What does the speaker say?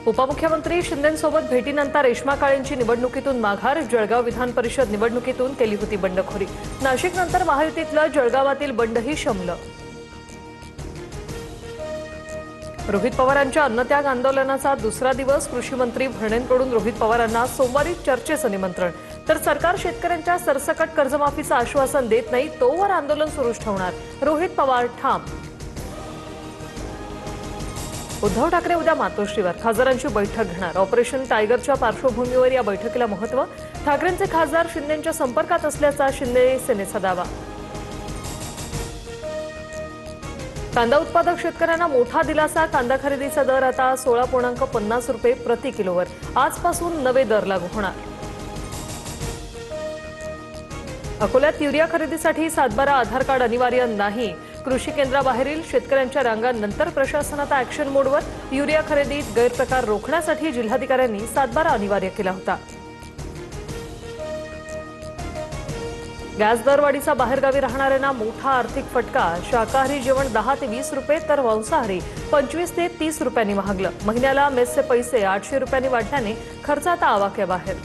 उपमुख्यमंत्री शिंदेंसोबत भेटीनंतर रेश्मा काळेंची निवडणुकीतून माघार। जळगाव विधान परिषद निवडणुकीतून केली होती बंडखोरी। नाशिकनंतर महायुतीतलं जळगावातील बंडही शमलं। रोहित पवारांच्या अन्नत्याग आंदोलनाचा दुसरा दिवस। कृषी मंत्री भरणेंकडून रोहित पवारांना सोमवारी चर्चेचं निमंत्रण। तर सरकार शेतकऱ्यांच्या सरसकट कर्जमाफीचं आश्वासन देत नाही तोवर आंदोलन सुरूच ठेवणार, रोहित पवार ठाम। उद्धव ठाकरे उद्या मातोश्रीवर खासदारांची बैठक घेणार। ऑपरेशन टायगरच्या पार्श्वभूमीवर या बैठकीला महत्त्व। ठाकरेंचे खासदार शिंदेंच्या संपर्कात असल्याचा शिंदे सेनेचा दावा। कांदा उत्पादक शेतकऱ्यांना मोठा दिलासा। कांदा खरेदीचा दर आता 16.50 रुपये प्रति किलोवर। आजपासून नवे दर लागू होणार। अकोल्यात युरिया खरेदीसाठी 7/12 आधार कार्ड अनिवार्य नाही। कृषी केंद्राबाहेरील शेतकऱ्यांच्या रांगांनंतर प्रशासन आता ॲक्शन मोडवर। युरिया खरेदीत गैरप्रकार रोखण्यासाठी जिल्हाधिकाऱ्यांनी 7/12 अनिवार्य केला होता। गॅस दरवाढीचा बाहेरगावी राहणाऱ्यांना मोठा आर्थिक फटका। शाकाहारी जेवण 10 ते 20 रुपये तर मांसाहारी 25 ते 30 रुपयांनी महागलं। महिन्याला मेसचे पैसे 800 रुपयांनी वाढल्याने खर्च आता आवाक्याबाहेर।